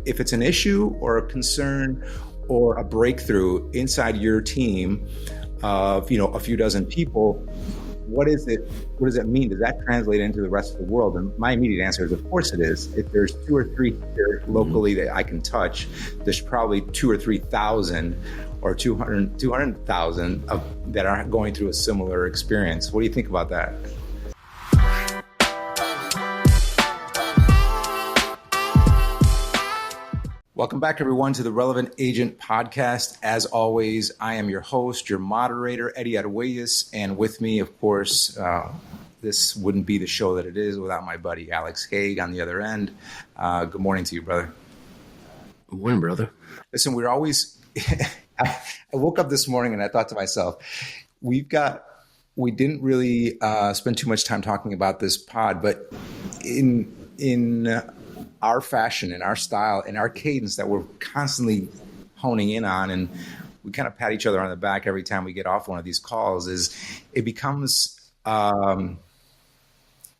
if it's an issue or a concern or a breakthrough inside your team of, a few dozen people, what is it? What does it mean? Does that translate into the rest of the world? And my immediate answer is, of course it is. If there's 2 or 3 here locally that I can touch, there's probably 2,000 or 3,000 or 200,000 that are going through a similar experience. What do you think about that? Welcome back, everyone, to the Relevant Agent Podcast. As always, I am your host, your moderator, Eddie Arguelles, and with me, of course, this wouldn't be the show that it is without my buddy Alex Haig on the other end. Good morning to you, brother. Good morning, brother. Listen, we're always... I woke up this morning and I thought to myself, we didn't really spend too much time talking about this pod, but in our fashion, in our style, in our cadence that we're constantly honing in on, and we kind of pat each other on the back every time we get off one of these calls, is it becomes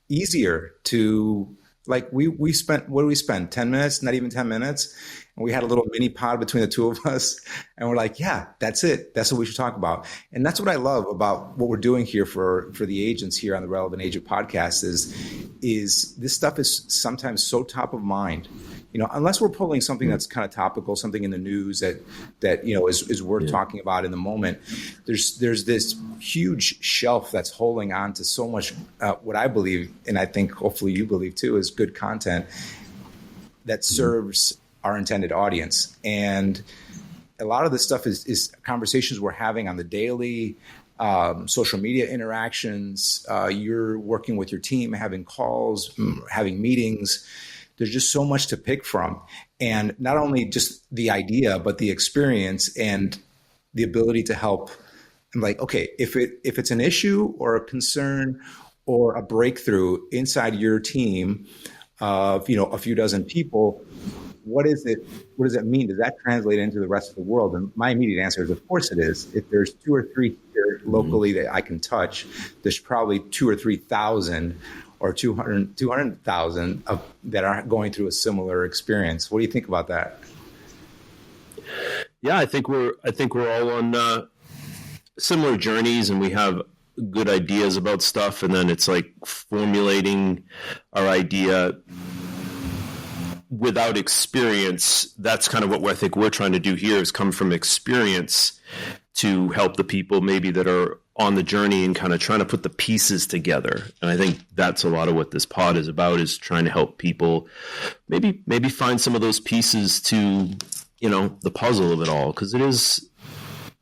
easier to, like, we spent, what did we spend? 10 minutes, not even 10 minutes. And we had a little mini pod between the two of us. And we're like, yeah, that's it. That's what we should talk about. And that's what I love about what we're doing here for the agents here on the Relevant Agent Podcast is this stuff is sometimes so top of mind. Unless we're pulling something that's kind of topical, something in the news that is worth talking about in the moment. There's this huge shelf that's holding on to so much what I believe, and I think hopefully you believe too, is good content that serves our intended audience. And a lot of this stuff is conversations we're having on the daily, social media interactions. You're working with your team, having calls, having meetings. There's just so much to pick from. And not only just the idea, but the experience and the ability to help. I'm like, okay, if it's an issue or a concern or a breakthrough inside your team of, a few dozen people, what is it? What does it mean? Does that translate into the rest of the world? And my immediate answer is, of course it is. If there's 2 or 3 here locally that I can touch, there's probably 2,000 or 3,000 or 200,000 that are going through a similar experience. What do you think about that? Yeah, I think we're all on similar journeys, and we have good ideas about stuff, and then it's like formulating our idea without experience. That's kind of what I think we're trying to do here, is come from experience to help the people maybe that are on the journey and kind of trying to put the pieces together. And I think that's a lot of what this pod is about, is trying to help people maybe find some of those pieces to, the puzzle of it all. Because it is,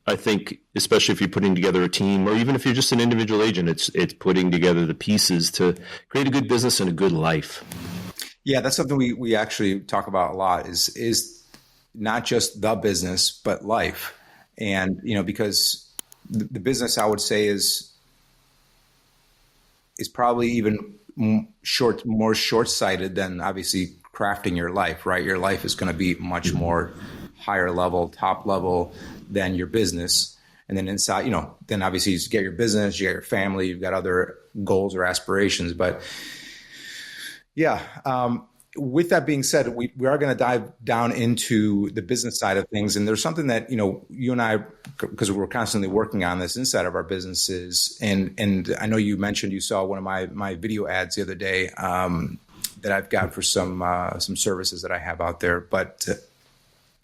I think, especially if you're putting together a team, or even if you're just an individual agent, it's putting together the pieces to create a good business and a good life. Yeah, that's something we actually talk about a lot, is not just the business, but life. And, because the business, I would say, is probably even more short-sighted than obviously crafting your life, right? Your life is going to be much more higher level, top level than your business. And then inside, then obviously you get your business, you got your family, you've got other goals or aspirations. But yeah, with that being said, we are going to dive down into the business side of things. And there's something that, you and I, because we're constantly working on this inside of our businesses. And I know you mentioned you saw one of my video ads the other day that I've got for some services that I have out there, but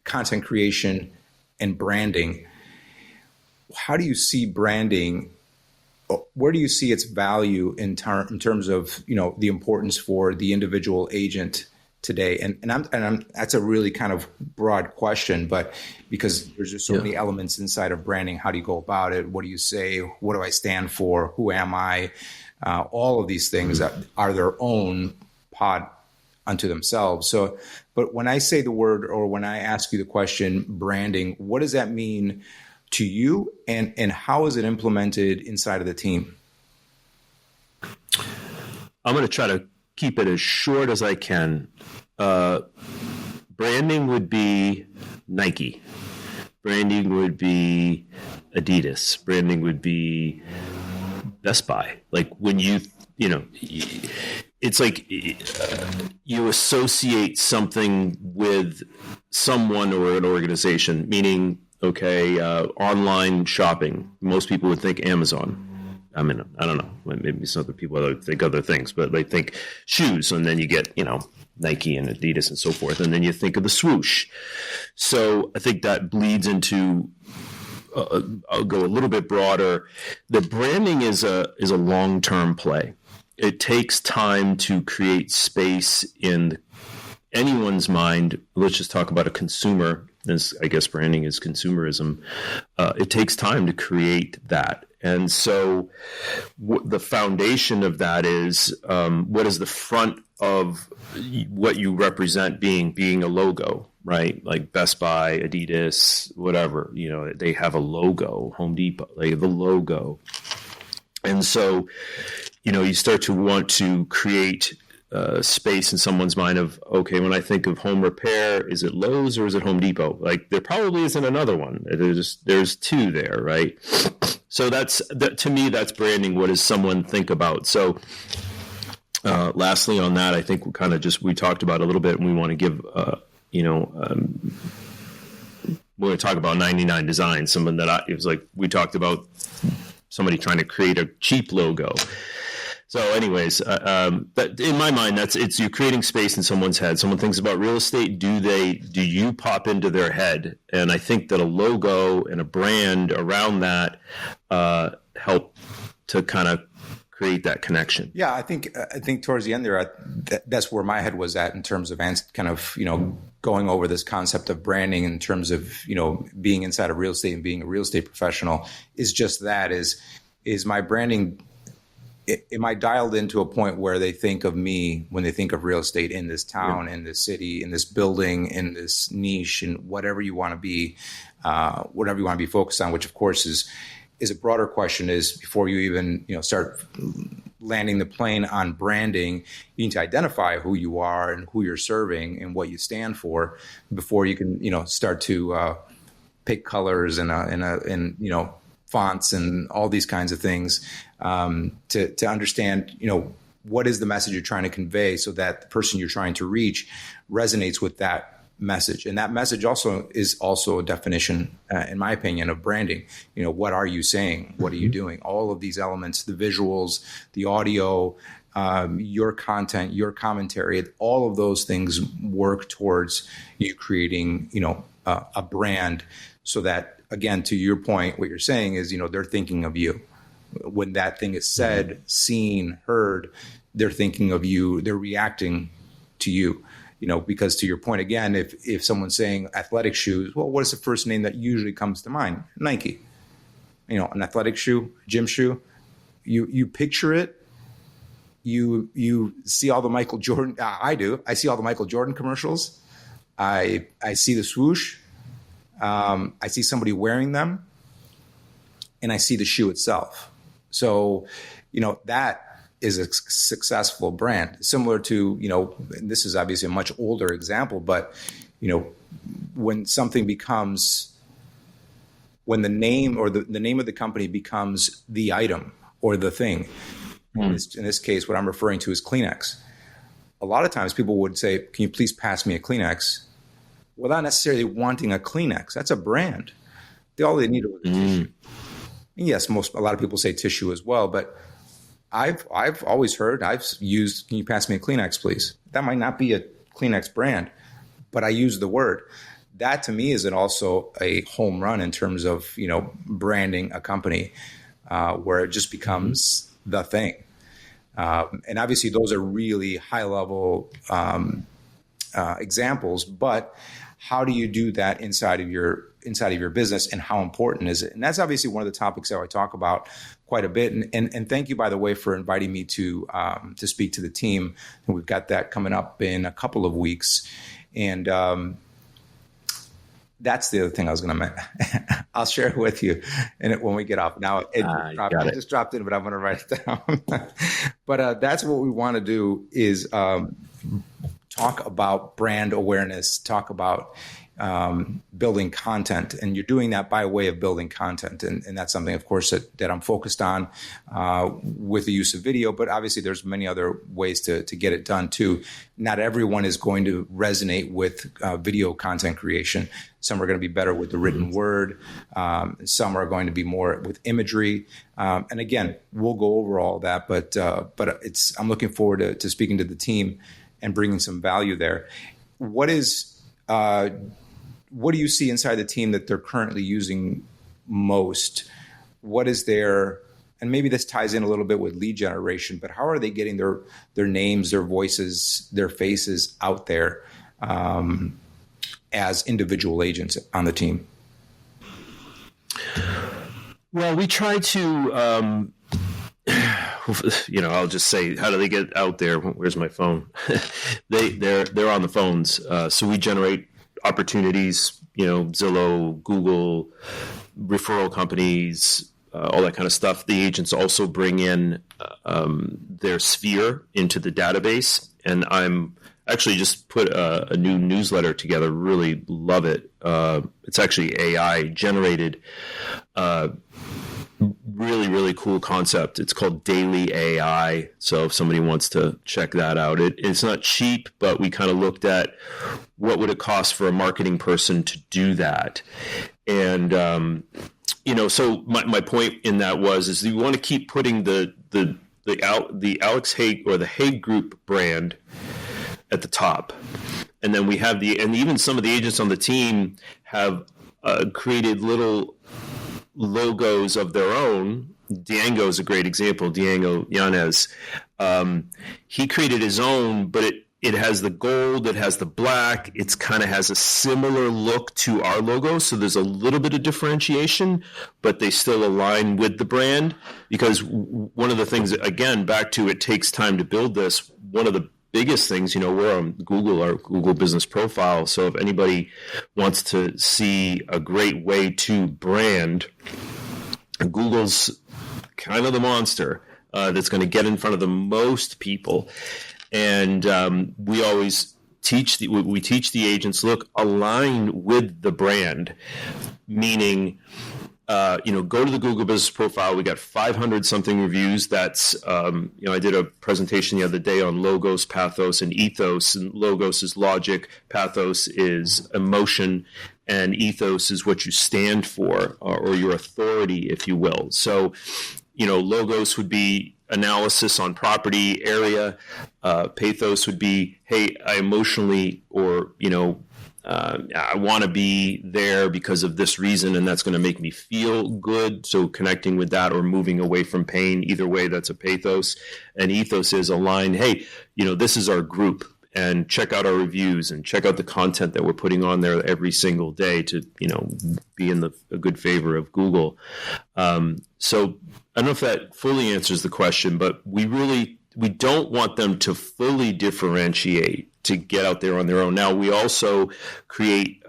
content creation and branding. How do you see branding? Where do you see its value in terms of, the importance for the individual agent today? And I'm that's a really kind of broad question, but because there's just so many elements inside of branding. How do you go about it? What do you say? What do I stand for? Who am I? All of these things that are their own pod unto themselves. So, but when I say the word, or when I ask you the question, branding, what does that mean to you, and how is it implemented inside of the team? I'm going to try to keep it as short as I can. Branding would be Nike. Branding would be Adidas. Branding would be Best Buy. Like when it's like you associate something with someone or an organization, meaning, okay, online shopping. Most people would think Amazon. I mean, I don't know. Maybe some other people think other things, but they think shoes, and then you get, Nike and Adidas and so forth, and then you think of the swoosh. So I think that bleeds into. I'll go a little bit broader. The branding is a long-term play. It takes time to create space in anyone's mind. Let's just talk about a consumer, as I guess branding is consumerism. It takes time to create that. And so the foundation of that is what is the front of what you represent being a logo, right? Like Best Buy, Adidas, whatever, they have a logo, Home Depot, they have the logo. And so, you start to want to create space in someone's mind of, okay, when I think of home repair, is it Lowe's or is it Home Depot? Like there probably isn't another one. There's two there, right? So to me, that's branding. What does someone think about? So lastly on that, I think we talked about a little bit, and we want to give, we're going to talk about 99 Designs, someone that it was like, we talked about somebody trying to create a cheap logo. So anyways, but in my mind, it's you're creating space in someone's head. Someone thinks about real estate. Do you pop into their head? And I think that a logo and a brand around that help to kind of create that connection. Yeah, I think towards the end there, that's where my head was at in terms of kind of, going over this concept of branding in terms of, being inside of real estate and being a real estate professional is just that is my branding. Am I dialed into a point where they think of me when they think of real estate in this town, in this city, in this building, in this niche, and whatever you want to be focused on, which of course is a broader question, is before you even, start landing the plane on branding, you need to identify who you are and who you're serving and what you stand for before you can, start to pick colors and fonts and all these kinds of things to understand, what is the message you're trying to convey so that the person you're trying to reach resonates with that message. And that message is also a definition, in my opinion, of branding. What are you saying? What are you doing? All of these elements, the visuals, the audio, your content, your commentary, all of those things work towards you creating, a brand so that, again, to your point, what you're saying is, they're thinking of you. When that thing is said, seen, heard, they're thinking of you. They're reacting to you, because to your point, again, if someone's saying athletic shoes, well, what is the first name that usually comes to mind? Nike. An athletic shoe, gym shoe. You picture it. You see all the Michael Jordan. I do. I see all the Michael Jordan commercials. I see the swoosh. I see somebody wearing them, and I see the shoe itself. So, that is a successful brand. Similar to, and this is obviously a much older example, but, when something becomes, when the name or the name of the company becomes the item or the thing, in this case, what I'm referring to is Kleenex. A lot of times people would say, can you please pass me a Kleenex? Without necessarily wanting a Kleenex. That's a brand. All they needed was a tissue. And yes, a lot of people say tissue as well, but I've always heard, I've used, can you pass me a Kleenex, please? That might not be a Kleenex brand, but I use the word. That to me is also a home run in terms of, branding a company where it just becomes the thing. And obviously those are really high level examples, but how do you do that inside of your business, and how important is it? And that's obviously one of the topics that I talk about quite a bit. And thank you, by the way, for inviting me to speak to the team. And we've got that coming up in a couple of weeks. And that's the other thing I was going to I'll share it with you when we get off. Now, I just dropped in, but I'm going to write it down. But that's what we want to do is talk about brand awareness, talk about, building content, and you're doing that by way of building content, and that's something, of course, that I'm focused on with the use of video. But obviously, there's many other ways to get it done too. Not everyone is going to resonate with video content creation. Some are going to be better with the written word. Some are going to be more with imagery. And again, we'll go over all that. But I'm looking forward to speaking to the team and bringing some value there. What do you see inside the team that they're currently using most? What is their, and maybe this ties in a little bit with lead generation, but how are they getting their names, their voices, their faces out there as individual agents on the team? Well, we try to, I'll just say, how do they get out there? Where's my phone? They're on the phones. So we generate opportunities, Zillow, Google, referral companies, all that kind of stuff. The agents also bring in their sphere into the database, and I'm actually just put a new newsletter together. Really love it. It's actually AI generated. Really, really cool concept. It's called Daily AI. So if somebody wants to check that out, it's not cheap, but we kind of looked at what would it cost for a marketing person to do that. And, so my point in that is you want to keep putting the Alex Haig or the Haig Group brand at the top. And then we have and even some of the agents on the team have created little logos of their own. Diego is a great example. Diego Yanez. He created his own, but it has the gold, it has the black, it's kind of has a similar look to our logo. So there's a little bit of differentiation, but they still align with the brand. Because one of the things, again, back to it takes time to build this. One of the biggest things, we're on Google, our Google business profile. So if anybody wants to see a great way to brand, Google's kind of the monster that's going to get in front of the most people. And we always teach the agents, look, align with the brand, meaning go to the Google business profile. We got 500 something reviews. That's, I did a presentation the other day on logos, pathos, and ethos. And logos is logic, pathos is emotion, and ethos is what you stand for, or your authority, if you will. So, logos would be analysis on property, area. Pathos would be, hey, I emotionally, or, I want to be there because of this reason, and that's going to make me feel good. So connecting with that or moving away from pain, either way, that's a pathos. And ethos is aligned. Hey, this is our group, and check out our reviews and check out the content that we're putting on there every single day to, be in a good favor of Google. So I don't know if that fully answers the question, but we don't want them to fully differentiate to get out there on their own. Now, we also create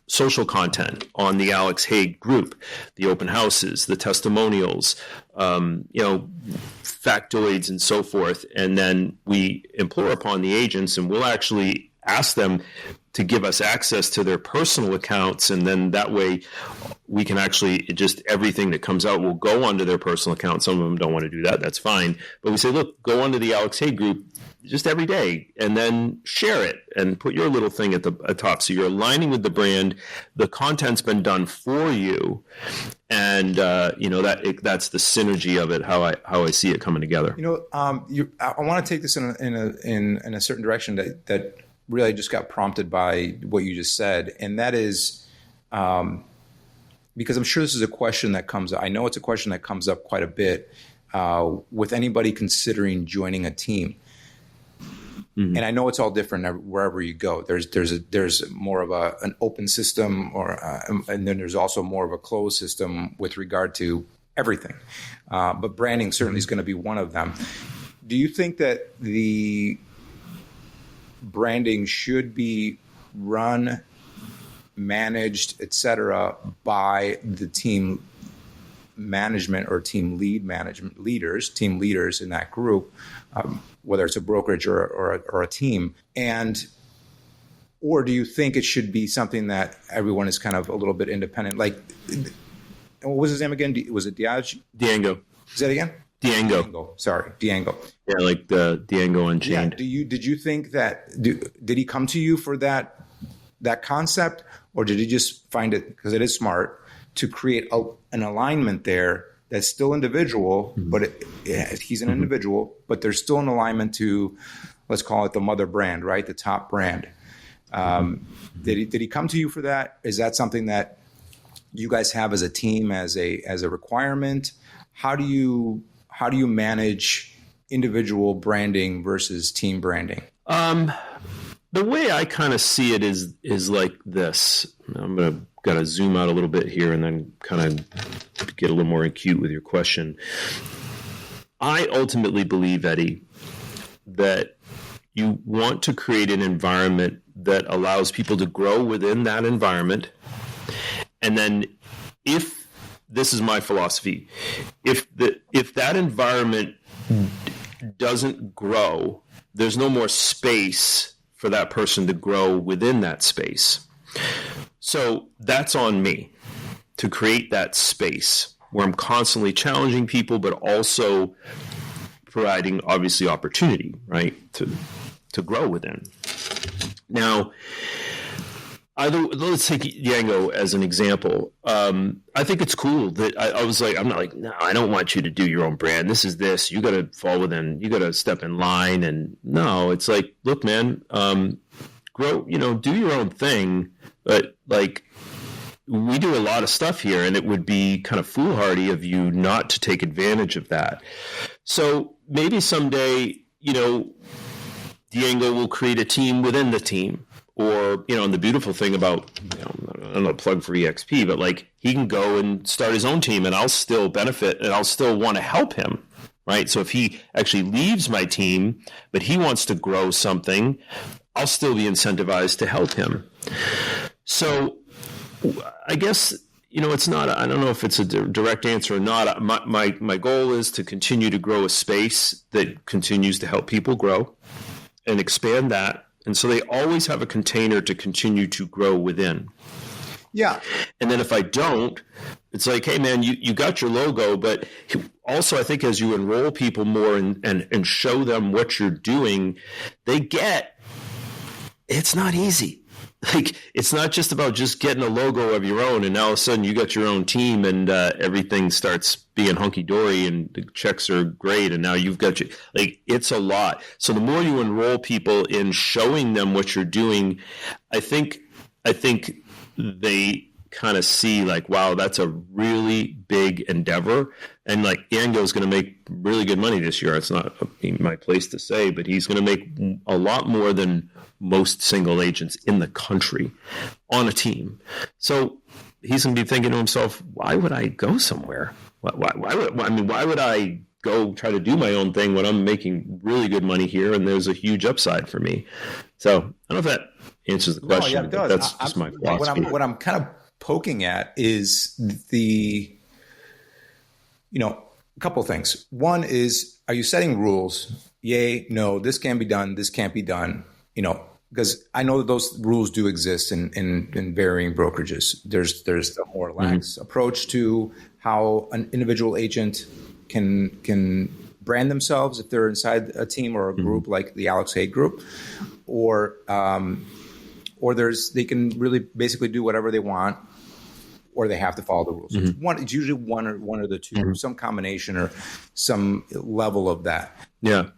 social content on the Alex Haig Group, the open houses, the testimonials, factoids and so forth. And then we implore upon the agents, and we'll actually ask them to give us access to their personal accounts. And then that way we can actually just everything that comes out will go onto their personal account. Some of them don't want to do that. That's fine. But we say, look, go onto the Alex Haig Group just every day and then share it and put your little thing at the top. So you're aligning with the brand. The content's been done for you. And, that's the synergy of it, how I see it coming together. I want to take this in a certain direction that really just got prompted by what you just said. And that is because I'm sure this is a question that comes up. I know it's a question that comes up quite a bit with anybody considering joining a team. Mm-hmm. And I know it's all different wherever you go. There's more of an open system, and then there's also more of a closed system with regard to everything. But branding certainly is going to be one of them. Do you think that the branding should be run, managed, etc., by the team management or team leaders in that group, whether it's a brokerage or a team? And Or do you think it should be something that everyone is kind of a little bit independent? Like, what was his name again? Was it Diage? Diango. Is that again? Diango. Sorry, Diango. Yeah, like the Diango Unchained. Yeah. Did you think that? Did he come to you for that concept, or did he just find it because it is smart to create an alignment there that's still individual, but he's an individual, but there's still an alignment to, let's call it the mother brand, right? The top brand. Did he come to you for that? Is that something that you guys have as a team as a requirement? How do you manage individual branding versus team branding? The way I kind of see it is like this. I'm gotta zoom out a little bit here and then kind of get a little more acute with your question. I ultimately believe, Eddie, that you want to create an environment that allows people to grow within that environment. And then if this is my philosophy, if that environment doesn't grow, there's no more space for that person to grow within that space. So that's on me to create that space where I'm constantly challenging people, but also providing obviously opportunity, right, to grow within. Now, let's take Diango as an example. I think it's cool that I was like, I'm not like, no, I don't want you to do your own brand. This is this. You got to fall within. You got to step in line. And no, it's like, look, man, grow. Do your own thing. But like, we do a lot of stuff here, and it would be kind of foolhardy of you not to take advantage of that. So maybe someday, Diango will create a team within the team. Or, and the beautiful thing about, I don't know, plug for EXP, but like he can go and start his own team and I'll still benefit and I'll still want to help him, right? So if he actually leaves my team, but he wants to grow something, I'll still be incentivized to help him. So I guess, it's not, I don't know if it's a direct answer or not. My goal is to continue to grow a space that continues to help people grow and expand that. And so they always have a container to continue to grow within. Yeah. And then if I don't, it's like, hey, man, you got your logo. But also, I think as you enroll people more and show them what you're doing, they get it's not easy. Like, it's not just about just getting a logo of your own and now all of a sudden you got your own team and everything starts being hunky-dory and the checks are great and now you've got it's a lot. So the more you enroll people in showing them what you're doing, I think they kind of see like, wow, that's a really big endeavor. And like Diango's going to make really good money this year. It's not my place to say, but he's going to make a lot more than most single agents in the country on a team. So he's going to be thinking to himself, why would I go somewhere? Why would I go try to do my own thing when I'm making really good money here and there's a huge upside for me? So I don't know if that answers the question. No, yeah, it does. That's just my philosophy. What I'm kind of poking at is a couple of things. One is, are you setting rules? Yay, no, this can be done, this can't be done, because I know that those rules do exist in varying brokerages. There's the more lax approach to how an individual agent can brand themselves if they're inside a team or a group like the Alex Haig group, or they can really basically do whatever they want, or they have to follow the rules. It's usually one or the two, some combination or some level of that. Yeah.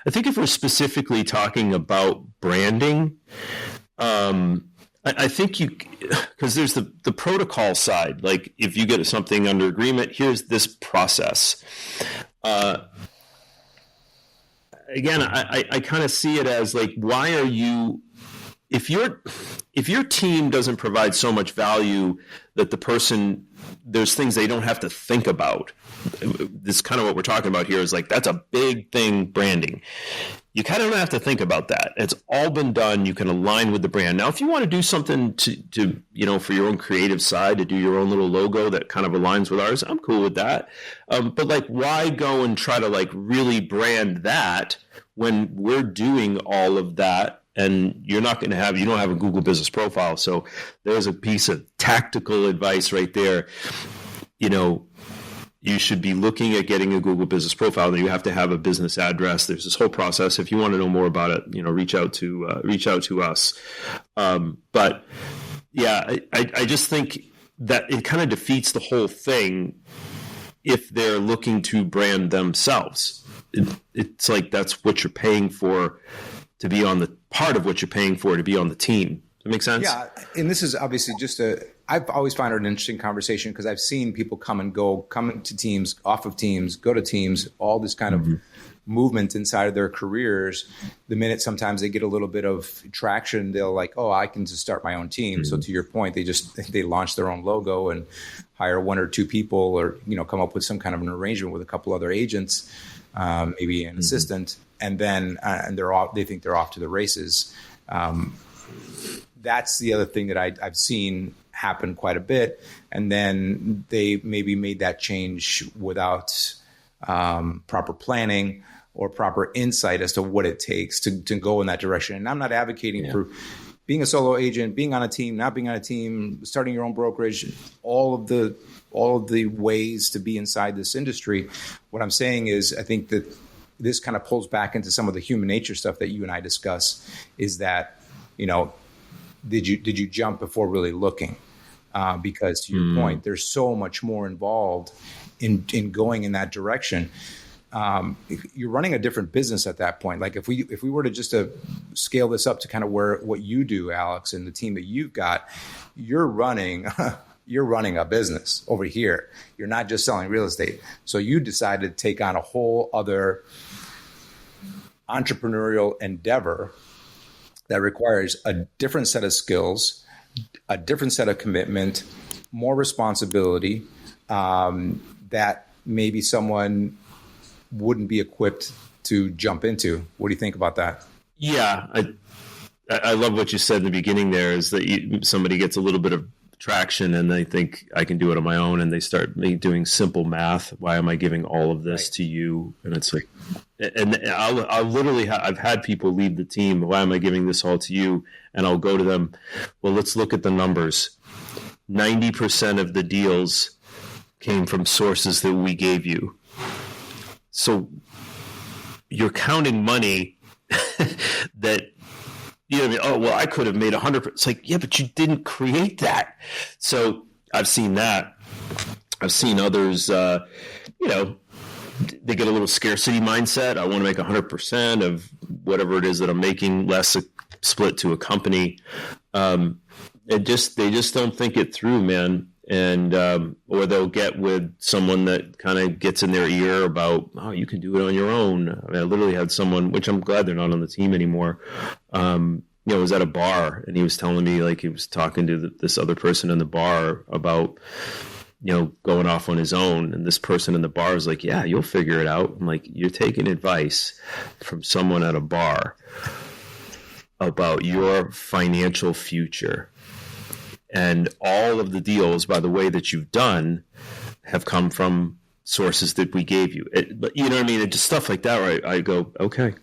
I think if we're specifically talking about branding, I think because there's the protocol side, like if you get something under agreement, here's this process. Again, I kind of see it as like, why are you, if your team doesn't provide so much value that the person, there's things they don't have to think about. This is kind of what we're talking about here is like, that's a big thing, branding. You kind of don't have to think about that. It's all been done. You can align with the brand. Now, if you want to do something to for your own creative side, to do your own little logo that kind of aligns with ours, I'm cool with that. But like, why go and try to like really brand that when we're doing all of that and you don't have a Google business profile. So there's a piece of tactical advice right there. You should be looking at getting a Google business profile. Then you have to have a business address. There's this whole process. If you want to know more about it, reach out to us. But yeah, I just think that it kind of defeats the whole thing if they're looking to brand themselves. It's like that's what you're paying for to be on the part of what you're paying for to be on the team. Does that make sense? Yeah, and this is obviously I've always found it an interesting conversation because I've seen people come into teams, off of teams, go to teams, all this kind of movement inside of their careers. The minute sometimes they get a little bit of traction, they'll like, oh, I can just start my own team. So to your point, they launch their own logo and hire one or two people, or come up with some kind of an arrangement with a couple other agents, maybe an assistant, and then they think they're off to the races. That's the other thing that I've seen happen quite a bit. And then they maybe made that change without proper planning or proper insight as to what it takes to go in that direction. And I'm not advocating for being a solo agent, being on a team, not being on a team, starting your own brokerage, all of the ways to be inside this industry. What I'm saying is I think that this kind of pulls back into some of the human nature stuff that you and I discuss, is that, did you jump before really looking? Because to your point, there's so much more involved in going in that direction. You're running a different business at that point. Like if we were to just scale this up to kind of what you do, Alex, and the team that you've got, you're running a business over here. You're not just selling real estate. So you decided to take on a whole other entrepreneurial endeavor that requires a different set of skills, a different set of commitment, more responsibility, that maybe someone wouldn't be equipped to jump into. What do you think about that? Yeah, I love what you said in the beginning there, is that somebody gets a little bit of traction and they think I can do it on my own, and they start doing simple math. Why am I giving all of this to you? And it's like, and I'll literally I've had people leave the team. Why am I giving this all to you? And I'll go to them. Well, let's look at the numbers. 90% of the deals came from sources that we gave you. So you're counting money that, oh, well, I could have made 100%. It's like, yeah, but you didn't create that. So I've seen that. I've seen others, they get a little scarcity mindset. I want to make 100% of whatever it is that I'm making, less a split to a company. They just don't think it through, man. And or they'll get with someone that kind of gets in their ear about, oh, you can do it on your own. I mean, I literally had someone, which I'm glad they're not on the team anymore, was at a bar, and he was telling me, like, he was talking to this other person in the bar about, going off on his own. And this person in the bar is like, yeah, you'll figure it out. I'm like, you're taking advice from someone at a bar about your financial future. And all of the deals, by the way, that you've done have come from sources that we gave you. But you know what I mean? It's just stuff like that where I go, okay,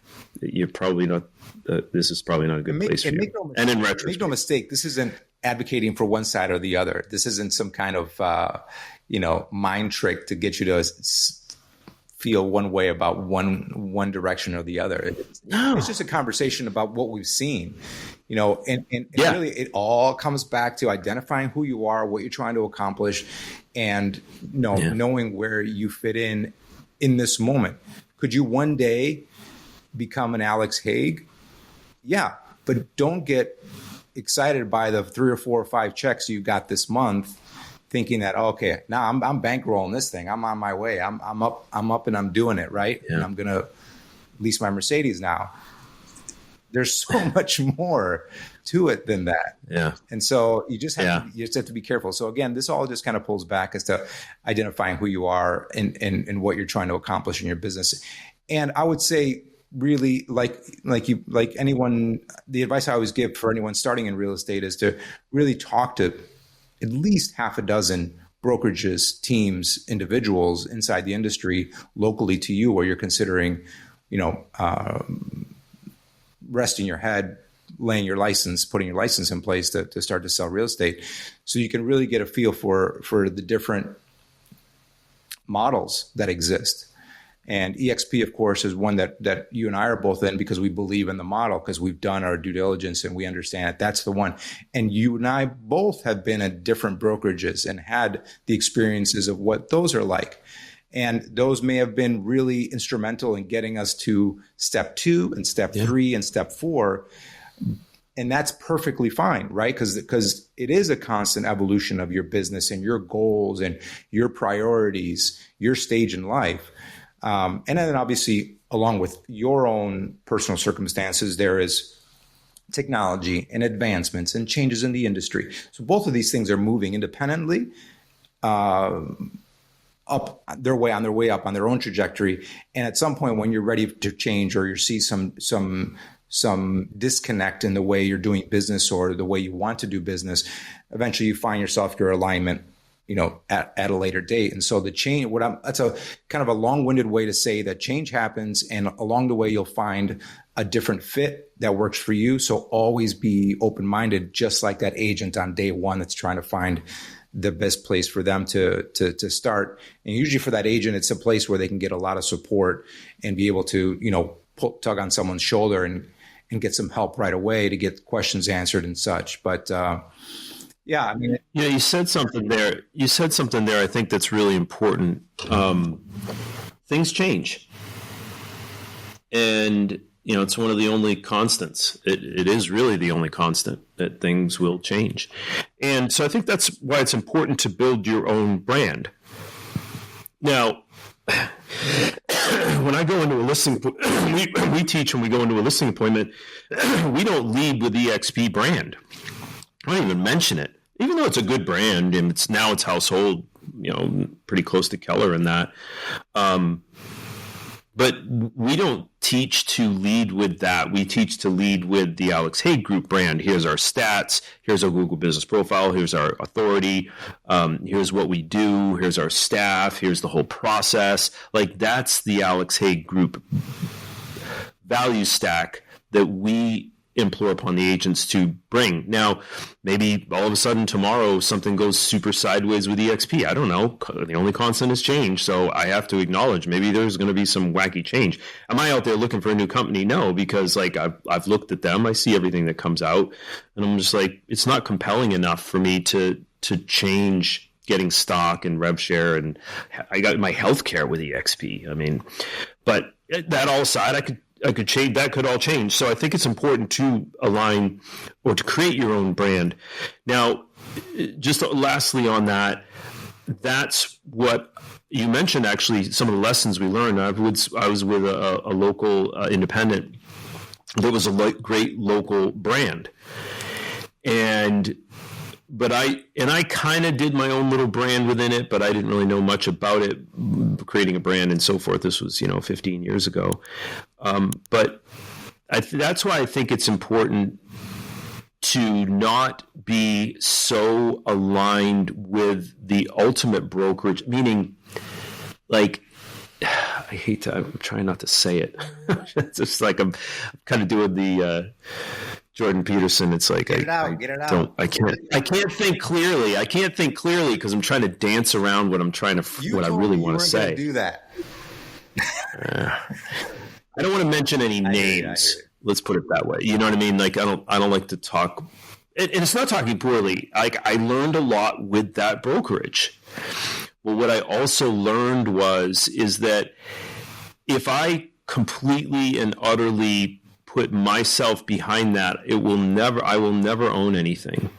you're probably not, this is probably not a good place for you. And in retrospect, make no mistake, this isn't advocating for one side or the other. This isn't some kind of, mind trick to get you to feel one way about one direction or the other. It's just a conversation about what we've seen. And really it all comes back to identifying who you are, what you're trying to accomplish, and knowing where you fit in this moment. Could you one day become an Alex Haig? Yeah, but don't get excited by the 3 or 4 or 5 checks you got this month, thinking that, okay, now I'm bankrolling this thing. I'm on my way. I'm up and I'm doing it, right? Yeah. And I'm gonna lease my Mercedes now. There's so much more to it than that. Yeah. And so you just have to be careful. So again, this all just kind of pulls back as to identifying who you are and what you're trying to accomplish in your business. And I would say, really, like anyone, the advice I always give for anyone starting in real estate is to really talk to at least half a dozen brokerages, teams, individuals inside the industry locally to you, where you're considering, resting your head, putting your license in place to start to sell real estate. So you can really get a feel for the different models that exist. And EXP, of course, is one that you and I are both in because we believe in the model, because we've done our due diligence and we understand it. That's the one. And you and I both have been at different brokerages and had the experiences of what those are like. And those may have been really instrumental in getting us to step 2 and step 3 and step 4. And that's perfectly fine, right? Because it is a constant evolution of your business and your goals and your priorities, your stage in life. And then obviously, along with your own personal circumstances, there is technology and advancements and changes in the industry. So both of these things are moving independently, on their way up on their own trajectory. And at some point when you're ready to change, or you see some disconnect in the way you're doing business or the way you want to do business, eventually you find yourself your alignment, at a later date. And so the change, that's a kind of a long-winded way to say that change happens, and along the way you'll find a different fit that works for you. So always be open-minded, just like that agent on day one that's trying to find the best place for them to start. And usually for that agent, it's a place where they can get a lot of support and be able to, tug on someone's shoulder and get some help right away to get questions answered and such. But, yeah, I mean, you said something there. I think that's really important. Things change, and it's one of the only constants. It is really the only constant, that things will change, and so I think that's why it's important to build your own brand. Now, when I go into a listing, we teach when we go into a listing appointment, we don't lead with the EXP brand. I don't even mention it, even though it's a good brand and it's household, pretty close to Keller in that. But we don't teach to lead with that. We teach to lead with the Alex Haig Group brand. Here's our stats. Here's our Google Business Profile. Here's our authority. Here's what we do. Here's our staff. Here's the whole process. Like, that's the Alex Haig Group value stack that we implore upon the agents to bring. Now, maybe all of a sudden tomorrow something goes super sideways with EXP. I don't know. The only constant is change. So I have to acknowledge maybe there's going to be some wacky change. Am I out there looking for a new company? No, because I've looked at them. I see everything that comes out, and I'm just like, it's not compelling enough for me to change getting stock and rev share. And I got my healthcare with EXP. I mean, but that all aside, I could change. That could all change. So I think it's important to align or to create your own brand. Now, just lastly on that, that's what you mentioned. Actually, some of the lessons we learned. I was with a local independent that was a great local brand, but I kind of did my own little brand within it, but I didn't really know much about it, creating a brand and so forth. This was 15 years ago. But that's why I think it's important to not be so aligned with the ultimate brokerage, meaning, like, I'm trying not to say it. It's just like I'm kind of doing the Jordan Peterson. It's like, get it out. I can't think clearly. I can't think clearly because I'm trying to dance around what I really want to say. Do that. I don't want to mention any names. Let's put it that way. You know what I mean? Like, I don't like to talk, and it's not talking poorly. Like, I learned a lot with that brokerage. Well, what I also learned is that if I completely and utterly put myself behind that, I will never own anything.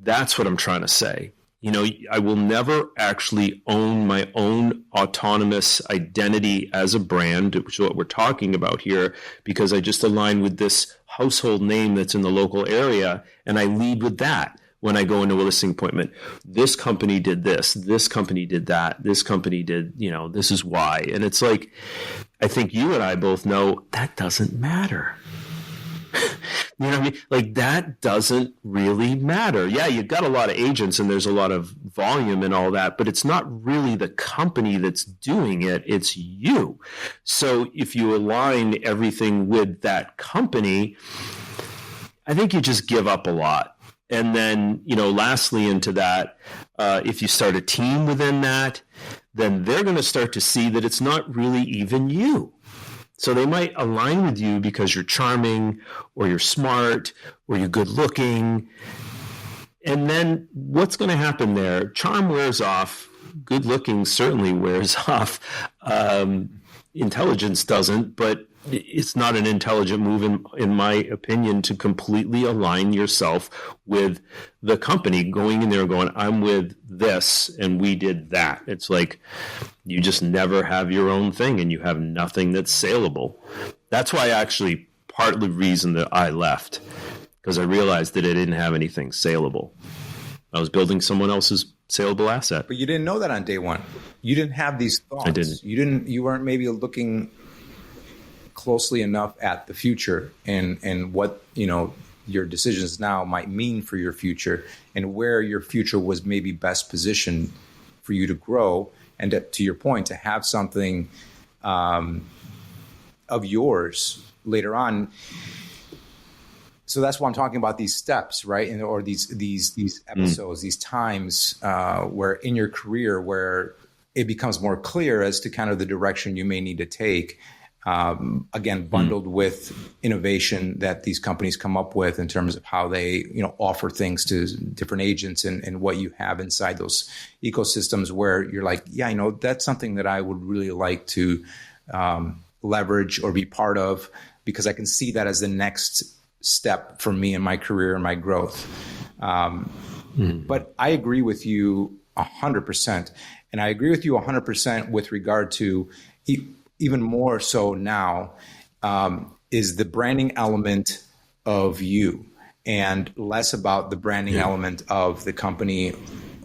That's what I'm trying to say. I will never actually own my own autonomous identity as a brand, which is what we're talking about here, because I just align with this household name that's in the local area, and I lead with that when I go into a listing appointment. This company did this company did that, this company did, this is why. And it's like, I think you and I both know that doesn't matter. You know what I mean? Like, that doesn't really matter. Yeah, you've got a lot of agents and there's a lot of volume and all that, but it's not really the company that's doing it. It's you. So if you align everything with that company, I think you just give up a lot. And then, lastly into that, if you start a team within that, then they're going to start to see that it's not really even you. So they might align with you because you're charming or you're smart or you're good looking. And then what's going to happen there? Charm wears off. Good looking certainly wears off. Intelligence doesn't, but it's not an intelligent move, in my opinion, to completely align yourself with the company, going in there and going, I'm with this and we did that. It's like you just never have your own thing and you have nothing that's saleable. That's why actually part of the reason that I left, because I realized that I didn't have anything saleable. I was building someone else's saleable asset. But you didn't know that on day one. You didn't have these thoughts. I didn't. You weren't maybe looking closely enough at the future and what, your decisions now might mean for your future and where your future was maybe best positioned for you to grow. And to your point, to have something of yours later on. So that's why I'm talking about these steps, right? Or these episodes, these times where in your career where it becomes more clear as to kind of the direction you may need to take. Again, bundled with innovation that these companies come up with in terms of how they, offer things to different agents and what you have inside those ecosystems where you're like, yeah, that's something that I would really like to leverage or be part of because I can see that as the next step for me in my career and my growth. But I agree with you 100%. And I agree with you 100% with regard to even more so now is the branding element of you and less about the branding element of the company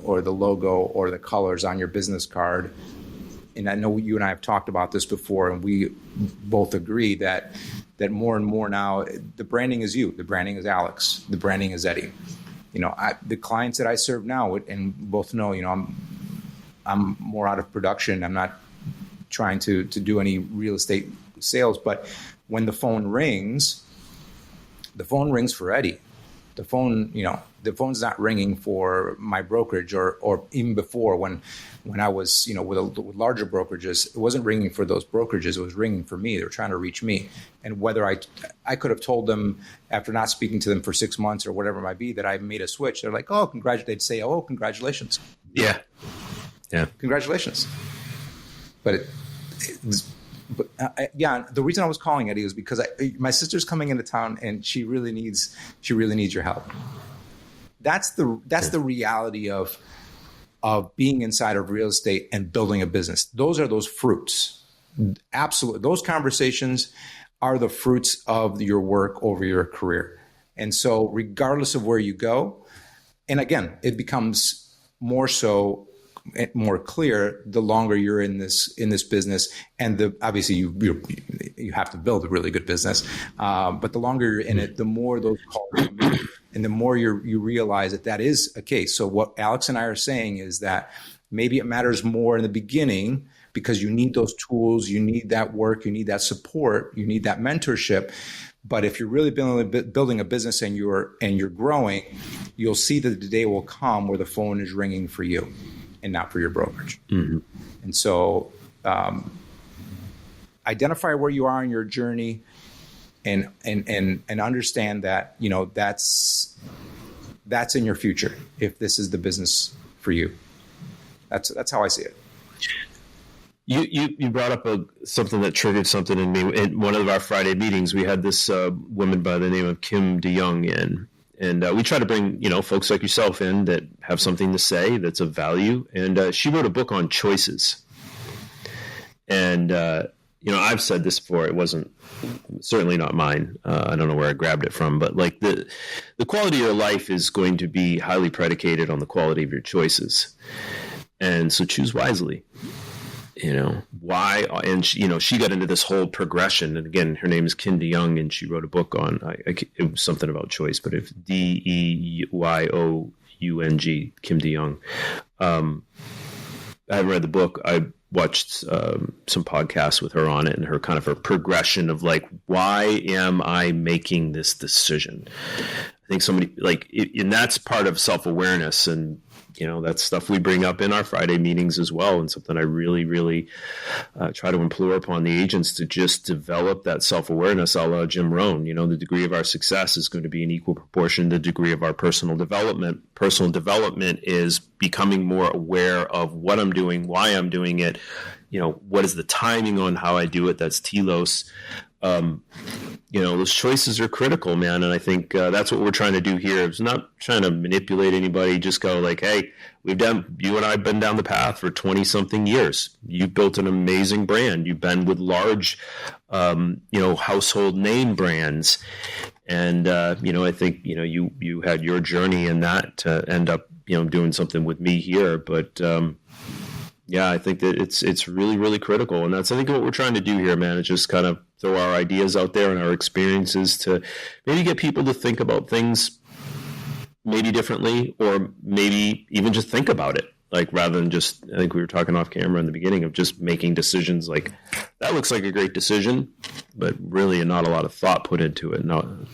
or the logo or the colors on your business card. And I know you and I have talked about this before, and we both agree that more and more now, the branding is you, the branding is Alex, the branding is Eddie. The clients that I serve now, and both know, I'm more out of production. I'm not trying to do any real estate sales, but when the phone rings for Eddie. The phone's not ringing for my brokerage or even before when I was, with larger brokerages, it wasn't ringing for those brokerages. It was ringing for me. They were trying to reach me. And whether I could have told them after not speaking to them for 6 months or whatever it might be that I made a switch, they're like, oh, they'd say, oh, congratulations. Yeah. Congratulations. But the reason I was calling Eddie was because my sister's coming into town and she really needs your help. That's the reality of being inside of real estate and building a business. Those are those fruits. Absolutely. Those conversations are the fruits of your work over your career. And so regardless of where you go, and again, it becomes more clear the longer you're in this business, and obviously you have to build a really good business. But the longer you're in it, the more those calls you make, and the more you realize that is a case. So what Alex and I are saying is that maybe it matters more in the beginning because you need those tools, you need that work, you need that support, you need that mentorship. But if you're really building a business and you're growing, you'll see that the day will come where the phone is ringing for you and not for your brokerage. Mm-hmm. And so identify where you are in your journey and understand that, that's in your future if this is the business for you. That's how I see it. You brought up something that triggered something in me. In one of our Friday meetings, we had this woman by the name of Kim DeYoung in. And we try to bring, folks like yourself in that have something to say that's of value. And she wrote a book on choices. And, I've said this before. It wasn't certainly not mine. I don't know where I grabbed it from. But like the quality of your life is going to be highly predicated on the quality of your choices. And so choose wisely. Why? And she got into this whole progression. And again, her name is Kim DeYoung, and she wrote a book on it was something about choice, but if DEYOUNG, Kim DeYoung. I haven't read the book. I watched some podcasts with her on it, and her kind of her progression of like, why am I making this decision? I think somebody like, and that's part of self-awareness, and that's stuff we bring up in our Friday meetings as well, and something I really, really try to implore upon the agents to just develop that self-awareness, a la Jim Rohn. The degree of our success is going to be in equal proportion to the degree of our personal development. Personal development is becoming more aware of what I'm doing, why I'm doing it, what is the timing on how I do it. That's telos. Those choices are critical, man. And I think that's what we're trying to do here. It's not trying to manipulate anybody. Just go like, hey, you and I have been down the path for 20 something years. You've built an amazing brand. You've been with large, household name brands. And, I think, you had your journey in that to end up, doing something with me here. But, yeah, I think that it's really, really critical. And that's, I think, what we're trying to do here, man, is just kind of throw our ideas out there and our experiences to maybe get people to think about things maybe differently, or maybe even just think about it. Like, rather than just, I think we were talking off camera in the beginning of just making decisions like, that looks like a great decision, but really not a lot of thought put into it. No.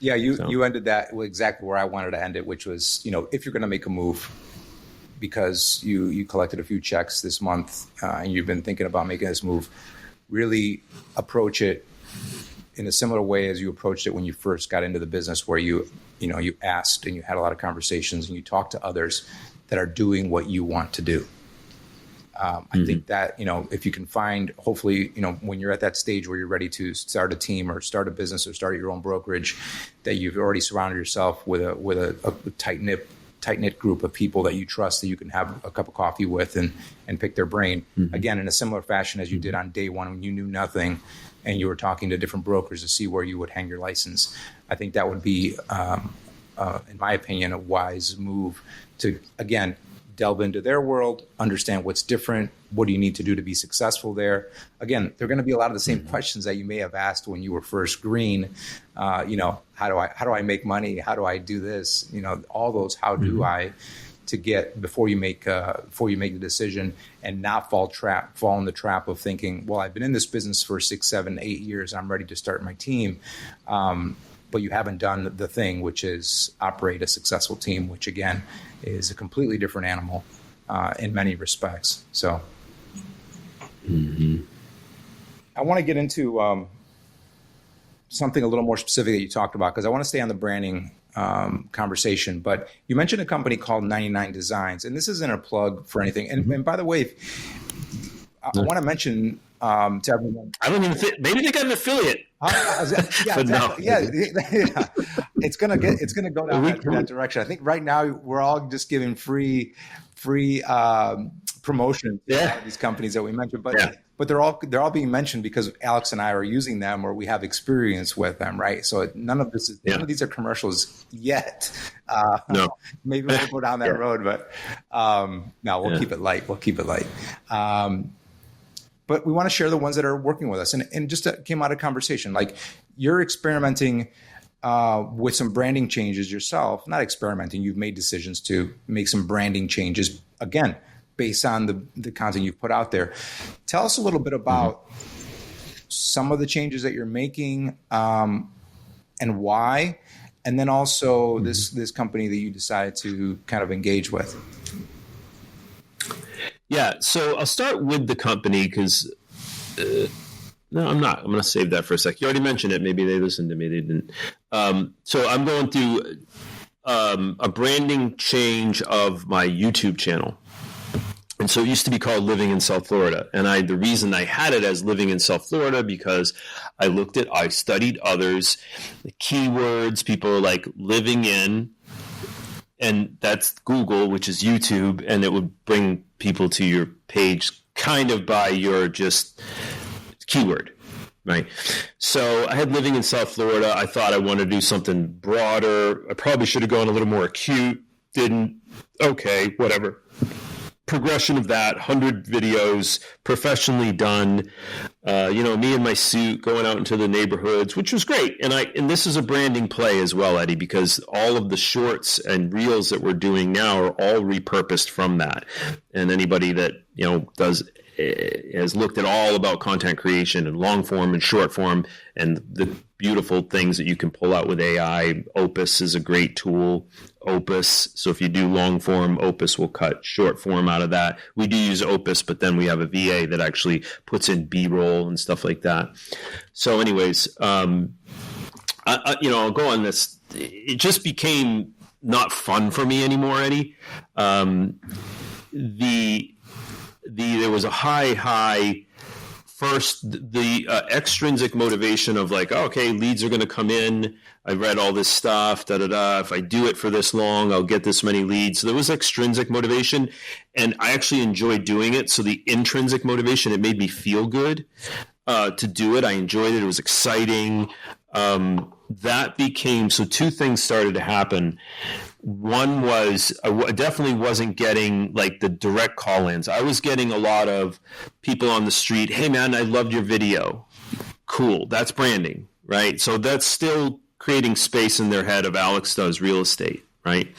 Yeah, you ended that exactly where I wanted to end it, which was, if you're going to make a move, because you collected a few checks this month and you've been thinking about making this move, really approach it in a similar way as you approached it when you first got into the business, where you asked and you had a lot of conversations and you talked to others that are doing what you want to do. I think that, if you can find, hopefully, when you're at that stage where you're ready to start a team or start a business or start your own brokerage, that you've already surrounded yourself with a tight-knit group of people that you trust, that you can have a cup of coffee with and pick their brain. Again, in a similar fashion as you did on day one when you knew nothing and you were talking to different brokers to see where you would hang your license. I think that would be, in my opinion, a wise move to, again, delve into their world, understand what's different, what do you need to do to be successful there. Again, there are going to be a lot of the same questions that you may have asked when you were first green. How do I make money? How do I do this? All those how do I to get before you make the decision, and not fall in the trap of thinking, well, I've been in this business for 6, 7, 8 years. I'm ready to start my team. But you haven't done the thing, which is operate a successful team, which again is a completely different animal in many respects. So I want to get into something a little more specific that you talked about, because I want to stay on the branding conversation. But you mentioned a company called 99 Designs, and this isn't a plug for anything. And by the way, I want to mention to everyone. I don't even think, maybe they got an affiliate. Yeah, exactly. No. Yeah. It's gonna go down that direction. I think right now we're all just giving free promotion to a lot of these companies that we mentioned, but they're all being mentioned because Alex and I are using them, or we have experience with them, right? So none of these are commercials yet. No, maybe we'll go down that road, but no, we'll keep it light. But we want to share the ones that are working with us. And just came out of conversation, like you're experimenting with some branding changes yourself. Not experimenting, you've made decisions to make some branding changes, again, based on the content you've put out there. Tell us a little bit about some of the changes that you're making and why, and then also this company that you decided to kind of engage with. Yeah, so I'll start with the company because, no, I'm not. I'm going to save that for a sec. You already mentioned it. Maybe they listened to me. They didn't. So I'm going through a branding change of my YouTube channel. And so it used to be called Living in South Florida. And the reason I had it as Living in South Florida, because I studied others, the keywords, people are like living in, and that's Google, which is YouTube, and it would bring people to your page kind of by your just keyword, right? So I had Living in South Florida. I thought I wanted to do something broader. I probably should have gone a little more acute. Didn't. Okay, whatever. Progression of that, 100 videos, professionally done, me in my suit going out into the neighborhoods, which was great. And this is a branding play as well, Eddie, because all of the shorts and reels that we're doing now are all repurposed from that. And anybody that, does has looked at all about content creation and long form and short form and the beautiful things that you can pull out with AI. Opus is a great tool. Opus. So if you do long form, Opus will cut short form out of that. We do use Opus, but then we have a VA that actually puts in B-roll and stuff like that. So anyways, I'll go on this. It just became not fun for me anymore, Eddie. There was a high first, the extrinsic motivation of like, oh, okay, leads are going to come in. I read all this stuff, If I do it for this long, I'll get this many leads. So there was extrinsic motivation, and I actually enjoyed doing it. So the intrinsic motivation, it made me feel good to do it. I enjoyed it. It was exciting. That became, so two things started to happen. One was I definitely wasn't getting like the direct call-ins. I was getting a lot of people on the street, hey man, I loved your video. Cool. That's branding, right? So that's still creating space in their head of Alex does real estate, right?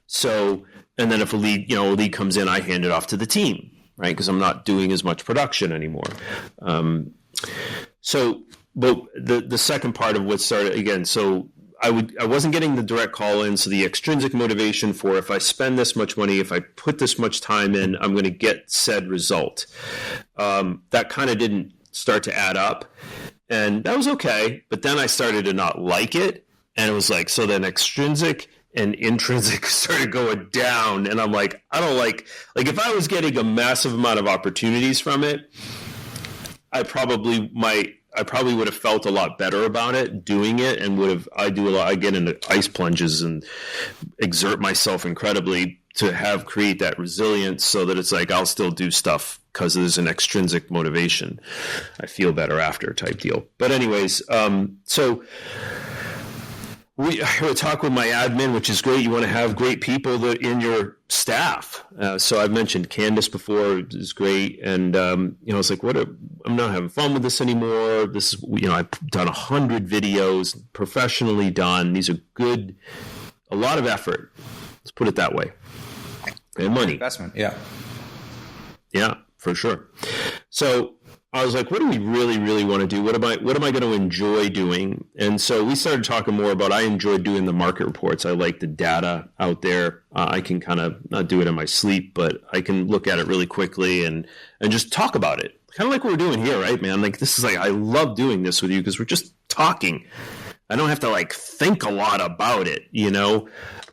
So, and then if a lead comes in, I hand it off to the team, right? Because I'm not doing as much production anymore. But the second part of what started again, so I wasn't getting the direct call in. So the extrinsic motivation for if I spend this much money, if I put this much time in, I'm going to get said result. That kind of didn't start to add up, and that was okay. But then I started to not like it, and it was like, so then extrinsic and intrinsic started going down, and I'm like, I don't like if I was getting a massive amount of opportunities from it, I probably would have felt a lot better about it doing it, and I get into ice plunges and exert myself incredibly to create that resilience so that it's like I'll still do stuff because there's an extrinsic motivation. I feel better after type deal. But anyways, so we talk with my admin, which is great. You want to have great people in your staff. So I've mentioned Candace before, is great. And, it's like, I'm not having fun with this anymore. This is, I've done 100 videos professionally done. These are good, a lot of effort. Let's put it that way. And money. Investment. Yeah. Yeah, for sure. So I was like, what do we really, really want to do? What am I going to enjoy doing? And so we started talking more about, I enjoy doing the market reports. I like the data out there. I can kind of not do it in my sleep, but I can look at it really quickly and just talk about it. Kind of like what we're doing here, right, man? Like, this is like, I love doing this with you because we're just talking. I don't have to like think a lot about it,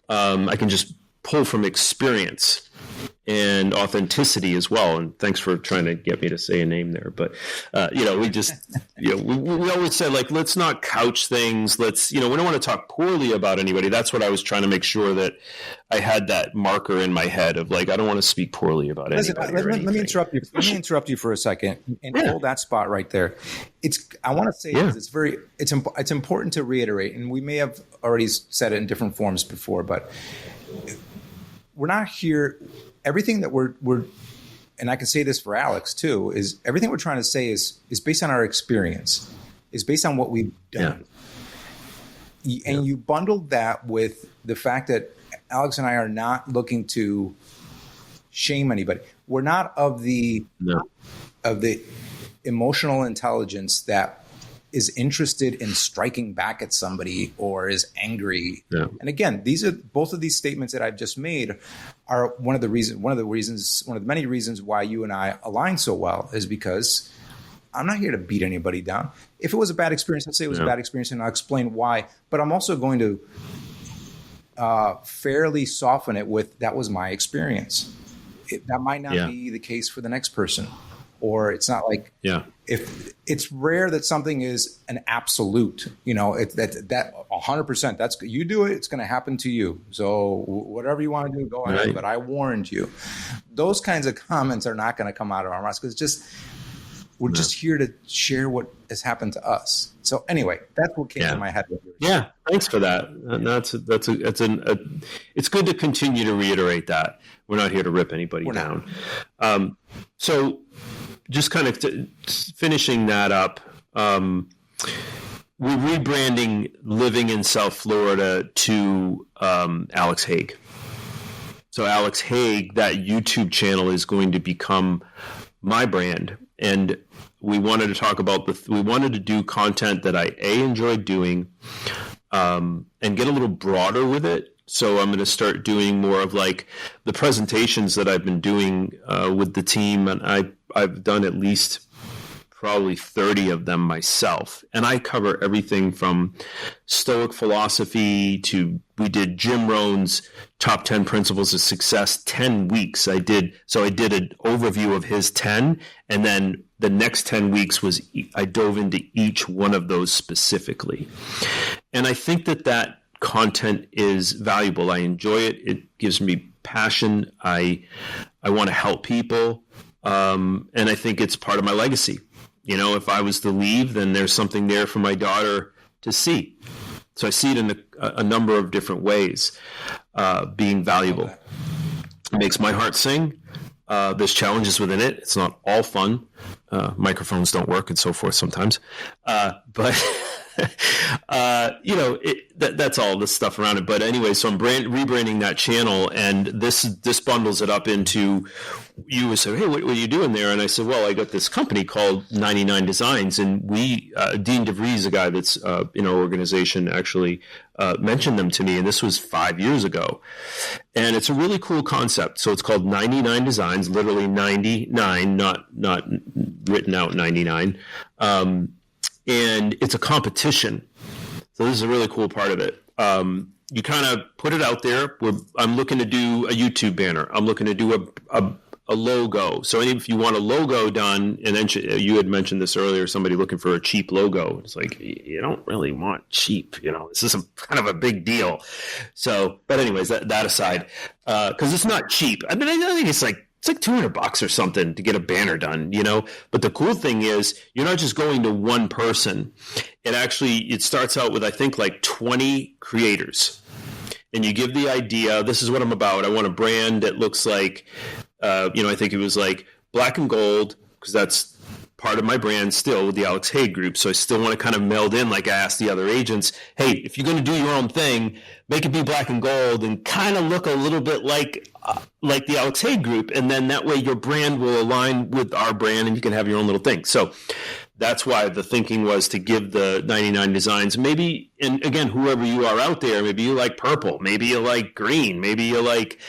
I can just pull from experience and authenticity as well. And thanks for trying to get me to say a name there. But, we just, we always said, like, let's not couch things. Let's, we don't want to talk poorly about anybody. That's what I was trying to make sure that I had that marker in my head of like, I don't want to speak poorly about anybody. Let me interrupt you. Let me interrupt you for a second and hold that spot right there. I want to say it's important to reiterate, and we may have already said it in different forms before, but we're not here. Everything that we're, and I can say this for Alex too, is everything we're trying to say is based on our experience, is based on what we've done. Yeah. And you bundled that with the fact that Alex and I are not looking to shame anybody. We're not of the emotional intelligence that is interested in striking back at somebody or is angry. Yeah. And again, both of these statements that I've just made are one of the many reasons why you and I align so well, is because I'm not here to beat anybody down. If it was a bad experience, let's say it was a bad experience, and I'll explain why, but I'm also going to fairly soften it with, that was my experience. That might not be the case for the next person. Or it's not like, if it's rare that something is an absolute, that 100%, that's, you do it, it's going to happen to you. So whatever you want to do, go ahead. Right. But I warned you. Those kinds of comments are not going to come out of our mouths, because we're just here to share what has happened to us. So anyway, that's what came to my head. Yeah, thanks for that. And it's good to continue to reiterate that we're not here to rip anybody down. So just kind of finishing that up, we're rebranding Living in South Florida to Alex Haig. So Alex Haig, that YouTube channel is going to become my brand. And we wanted to talk about we wanted to do content that I enjoyed doing, and get a little broader with it. So I'm going to start doing more of like the presentations that I've been doing with the team, and I've done at least probably 30 of them myself. And I cover everything from Stoic philosophy to, we did Jim Rohn's top 10 principles of success, 10 weeks. I did an overview of his 10, and then the next 10 weeks I dove into each one of those specifically. And I think that content is valuable. I enjoy it. It gives me passion. I want to help people. And I think it's part of my legacy. If I was to leave, then there's something there for my daughter to see. So I see it in a number of different ways, being valuable. It makes my heart sing. There's challenges within it. It's not all fun. Microphones don't work and so forth sometimes. But that's all the stuff around it. But anyway, so I'm rebranding that channel, and this bundles it up into, you would say, hey, what are you doing there? And I said, well, I got this company called 99 Designs, and we, Dean DeVries, a guy that's in our organization, actually mentioned them to me, and this was 5 years ago. And it's a really cool concept. So it's called 99 Designs, literally 99, not written out 99. And it's a competition. So this is a really cool part of it. You kind of put it out there. I'm looking to do a YouTube banner. I'm looking to do a logo. So if you want a logo done, and then you had mentioned this earlier, somebody looking for a cheap logo. It's like, you don't really want cheap, this is kind of a big deal. So, but anyways, that aside, because it's not cheap. I mean, I think it's like $200 or something to get a banner done, But the cool thing is, you're not just going to one person. It starts out with, I think, like 20 creators. And you give the idea, this is what I'm about. I want a brand that looks like, I think it was like black and gold, because that's part of my brand still with the Alex Haig group. So I still want to kind of meld in, like I asked the other agents, hey, if you're going to do your own thing, make it be black and gold and kind of look a little bit like the Alex Haig group. And then that way your brand will align with our brand and you can have your own little thing. So that's why the thinking was to give the 99 Designs, maybe, and again, whoever you are out there, maybe you like purple, maybe you like green, maybe you like,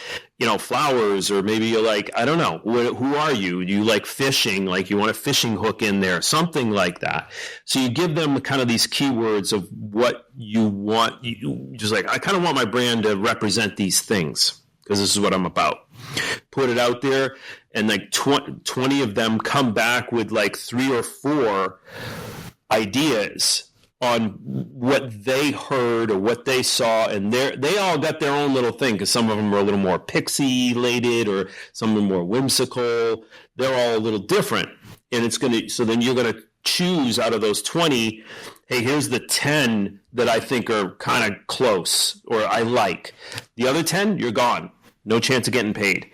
flowers, or maybe you like, I don't know, who are you? You like fishing, like you want a fishing hook in there, something like that. So you give them kind of these keywords of what you want. You just like, I kind of want my brand to represent these things because this is what I'm about. Put it out there, and like 20 of them come back with like 3 or 4 ideas on what they heard or what they saw, and they all got their own little thing, because some of them are a little more pixie-lated or some of them more whimsical. They're all a little different, and so then you're going to choose out of those 20, hey, here's the 10 that I think are kind of close or I like. The other 10, you're gone. No chance of getting paid.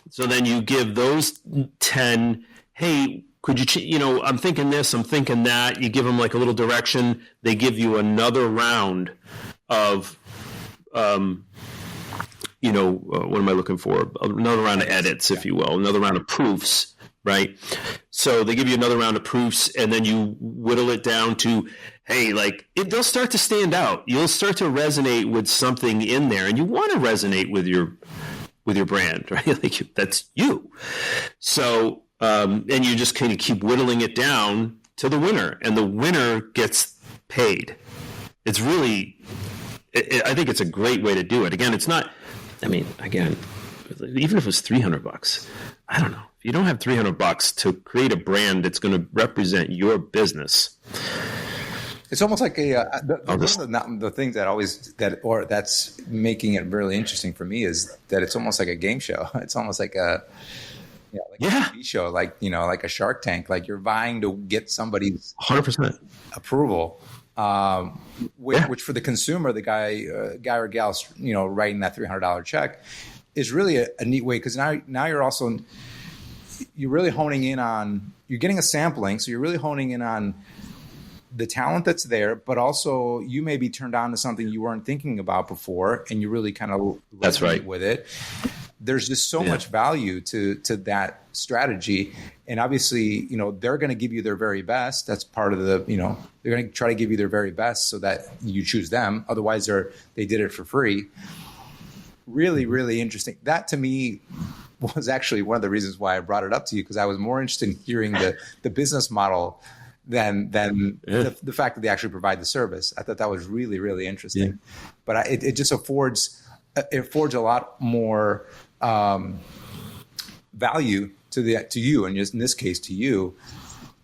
So then you give those 10, hey, could you, I'm thinking this, I'm thinking that. You give them like a little direction. They give you another round of, what am I looking for? Another round of edits, if you will, another round of proofs, right? So they give you another round of proofs, and then you whittle it down to, hey, they'll start to stand out. You'll start to resonate with something in there, and you want to resonate with your brand, right? Like, that's you. So, and you just kind of keep whittling it down to the winner, and the winner gets paid. It's really, I think it's a great way to do it. Again, it's not, even if it was $300, I don't know. If you don't have $300 to create a brand that's going to represent your business, it's almost like the things that's making it really interesting for me is that it's almost like a game show. It's almost like a TV show, like a Shark Tank. Like you're vying to get somebody's 100% approval, which for the consumer, the guy or gal, writing that $300 check, is really a neat way, because now you're really honing in on, you're getting a sampling, so you're really honing in on the talent that's there, but also you may be turned on to something you weren't thinking about before, and you really kind of resonate with it. there's just so much value to that strategy. And obviously, they're going to give you their very best. That's part of the, they're going to try to give you their very best so that you choose them. Otherwise, they did it for free. Really, really interesting. That to me was actually one of the reasons why I brought it up to you, because I was more interested in hearing the business model than the fact that they actually provide the service. I thought that was really, really interesting. Yeah. But it just affords a lot more value to you, and just in this case to you,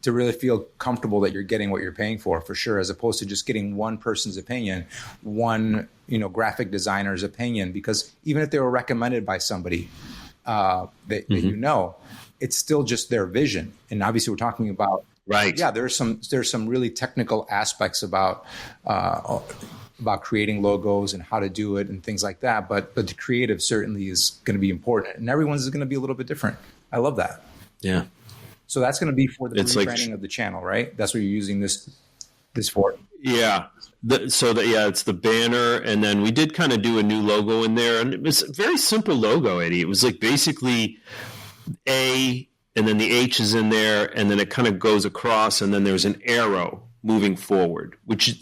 to really feel comfortable that you're getting what you're paying for sure, as opposed to just getting one person's opinion, one graphic designer's opinion, because even if they were recommended by somebody that it's still just their vision. And obviously we're talking about, right. Yeah, there's some really technical aspects about creating logos and how to do it and things like that. But the creative certainly is going to be important, and everyone's is going to be a little bit different. I love that. Yeah. So that's going to be for the rebranding of the channel, right? That's what you're using this for. Yeah. It's the banner, and then we did kind of do a new logo in there, and it was a very simple logo, Eddie. It was like basically A, and then the H is in there, and then it kind of goes across, and then there's an arrow moving forward, which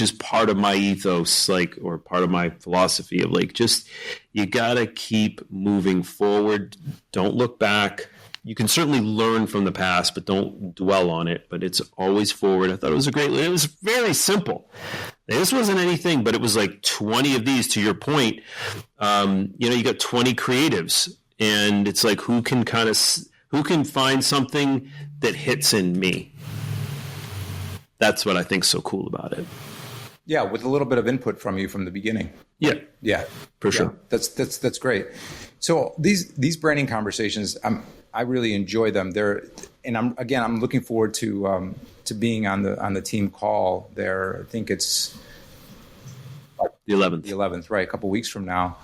is part of my ethos, or part of my philosophy of just, you gotta keep moving forward. Don't look back. You can certainly learn from the past, but don't dwell on it. But it's always forward. I thought it was it was very simple. This wasn't anything, but it was like 20 of these, to your point. You got 20 creatives, and it's like, who can find something that hits in me? That's what I think is so cool about it. Yeah, with a little bit of input from you from the beginning. Yeah, for sure. That's great. So these branding conversations, I really enjoy them. I'm looking forward to being on the team call there. I think it's the 11th. The 11th, right? A couple weeks from now.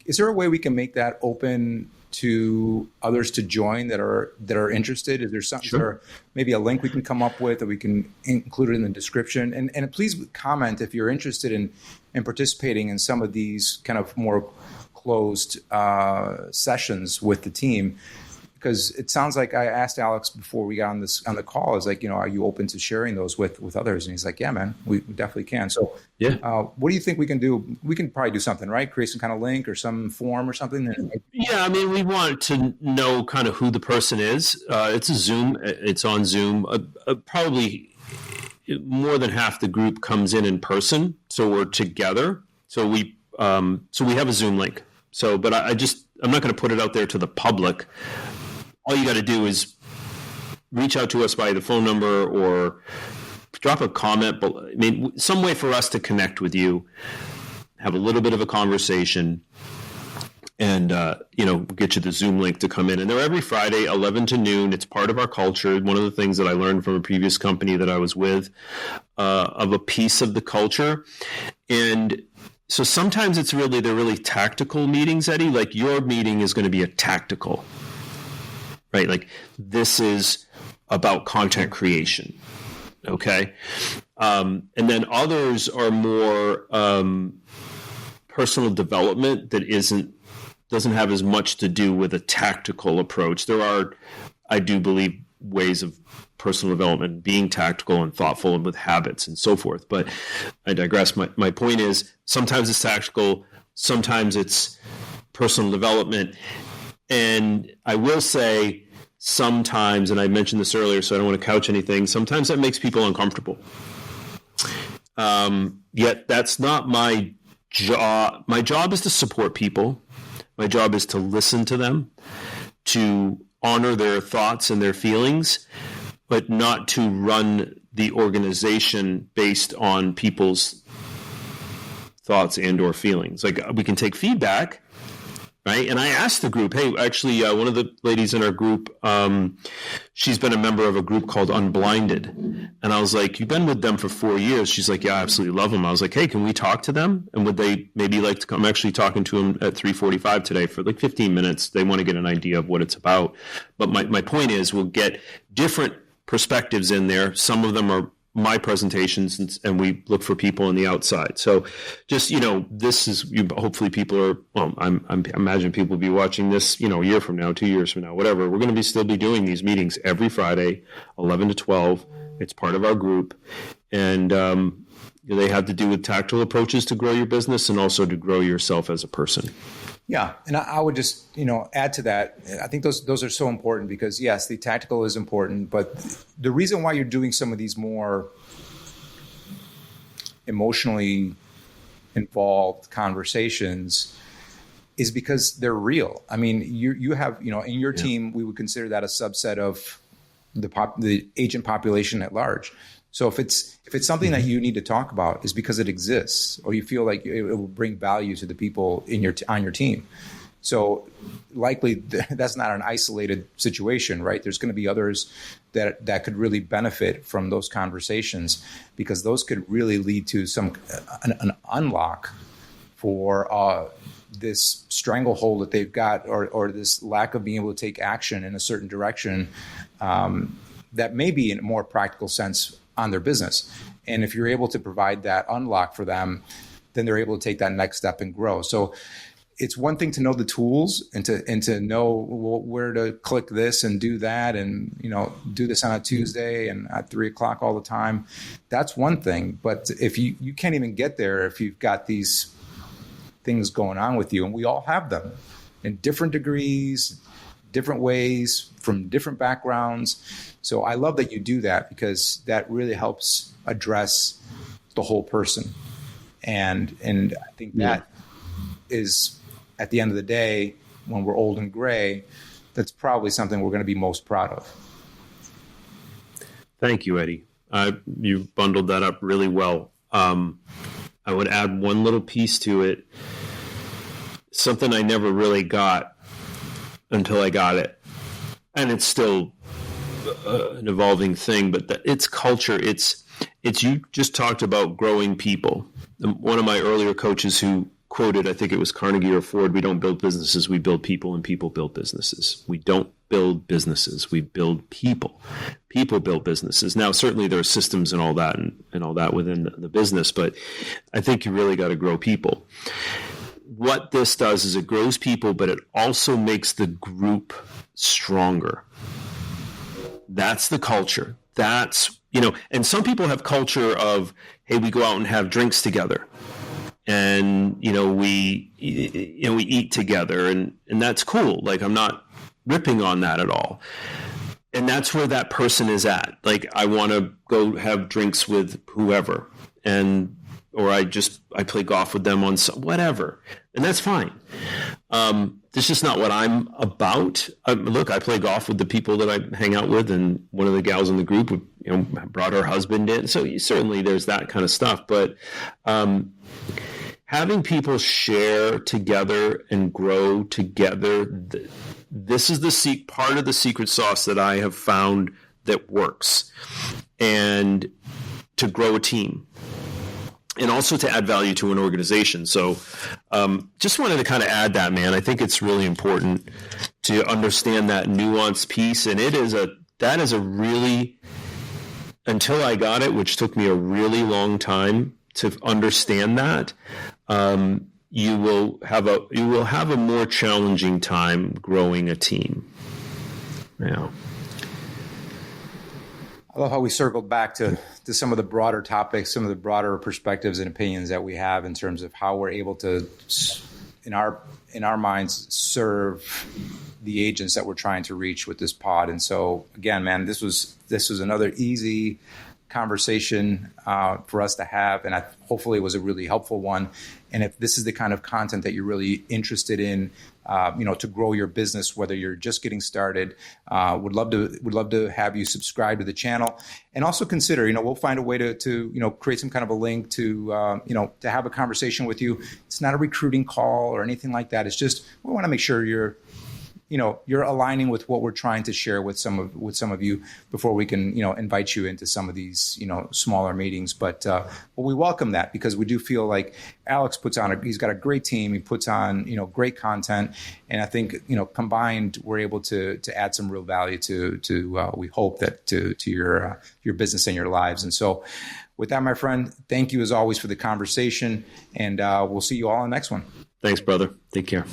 Is there a way we can make that open to others to join that are interested? Is there something, or maybe a link we can come up with that we can include it in the description? And please comment if you're interested in participating in some of these kind of more closed sessions with the team, because it sounds like, I asked Alex before we got on the call, is like, are you open to sharing those with others? And he's like, yeah, man, we definitely can. So what do you think we can do? We can probably do something, right? Create some kind of link or some form or something. Yeah, I mean, we want to know kind of who the person is. It's a Zoom. It's on Zoom. Probably more than half the group comes in person, so we're together. So we have a Zoom link. So, but I'm not going to put it out there to the public. All you got to do is reach out to us by the phone number or drop a comment. But I mean, some way for us to connect with you, have a little bit of a conversation, and get you the Zoom link to come in. And they're every Friday, 11 to noon. It's part of our culture. One of the things that I learned from a previous company that I was with, of a piece of the culture. And so sometimes they're really tactical meetings, Eddie. Like your meeting is going to be a tactical, right? Like this is about content creation, okay? And then others are more personal development that doesn't have as much to do with a tactical approach. There are, I do believe, ways of personal development being tactical and thoughtful and with habits and so forth. But I digress. My point is, sometimes it's tactical, sometimes it's personal development. And I will say sometimes, and I mentioned this earlier, so I don't want to couch anything, sometimes that makes people uncomfortable. Yet that's not my job. My job is to support people. My job is to listen to them, to honor their thoughts and their feelings, but not to run the organization based on people's thoughts and or feelings. Like, we can take feedback, right? And I asked the group, hey, actually, one of the ladies in our group, she's been a member of a group called Unblinded. And I was like, you've been with them for 4 years. She's like, yeah, I absolutely love them. I was like, hey, can we talk to them? And would they maybe like to come? I'm actually talking to them at 3:45 today for like 15 minutes. They want to get an idea of what it's about. But my point is, we'll get different perspectives in there. Some of them are my presentations, and we look for people on the outside. So just, this is, hopefully people are, well, I imagine people will be watching this, a year from now, 2 years from now, whatever. We're going to still be doing these meetings every Friday, 11 to 12. It's part of our group. And they have to do with tactile approaches to grow your business and also to grow yourself as a person. Yeah. And I would just, add to that. I think those are so important because, yes, the tactical is important, but the reason why you're doing some of these more emotionally involved conversations is because they're real. I mean, you have, in your team, we would consider that a subset of the agent population at large. So if it's something that you need to talk about, is because it exists, or you feel like it will bring value to the people on your team. So likely that's not an isolated situation, right? There's going to be others that could really benefit from those conversations, because those could really lead to an unlock for this stranglehold that they've got, or this lack of being able to take action in a certain direction that may be in a more practical sense on their business. And if you're able to provide that unlock for them, then they're able to take that next step and grow. So it's one thing to know the tools and to know where to click this and do that, and do this on a Tuesday and at 3:00 all the time. That's one thing. But if you can't even get there if you've got these things going on with you, and we all have them in different degrees, different ways, from different backgrounds. So I love that you do that, because that really helps address the whole person. And I think that is, at the end of the day, when we're old and gray, that's probably something we're going to be most proud of. Thank you, Eddie. You bundled that up really well. I would add one little piece to it, something I never really got until I got it. And it's still an evolving thing, but it's culture. It's you just talked about growing people. One of my earlier coaches who quoted, I think it was Carnegie or Ford, we don't build businesses, we build people, and people build businesses. We don't build businesses, we build people. People build businesses. Now, certainly there are systems and all that and all that within the business, but I think you really got to grow people. What this does is it grows people, but it also makes the group stronger. That's the culture. That's, and some people have culture of, hey, we go out and have drinks together. And, we eat together, and that's cool. Like, I'm not ripping on that at all. And that's where that person is at. Like, I want to go have drinks with whoever, or I play golf with them on whatever. And that's fine. It's just not what I'm about. Look, I play golf with the people that I hang out with, and one of the gals in the group, brought her husband in. So certainly there's that kind of stuff. But having people share together and grow together, this is the part of the secret sauce that I have found that works, and to grow a team. And also to add value to an organization. So just wanted to kind of add that, man. I think it's really important to understand that nuanced piece. And that is a really, until I got it, which took me a really long time to understand that, you will have a more challenging time growing a team. Yeah. I love how we circled back to some of the broader topics, some of the broader perspectives and opinions that we have in terms of how we're able to, in our minds, serve the agents that we're trying to reach with this pod. And so, again, man, this was another easy conversation for us to have, and hopefully it was a really helpful one. And if this is the kind of content that you're really interested in, to grow your business, whether you're just getting started, would love to have you subscribe to the channel, and also consider, we'll find a way to create some kind of a link to have a conversation with you. It's not a recruiting call or anything like that. It's just, we want to make sure you're you're aligning with what we're trying to share with some of you before we can, invite you into some of these, smaller meetings. But we welcome that, because we do feel like Alex he's got a great team. He puts on, great content. And I think, combined, we're able to add some real value to we hope that to your business and your lives. And so with that, my friend, thank you as always for the conversation, and we'll see you all in the next one. Thanks, brother. Take care.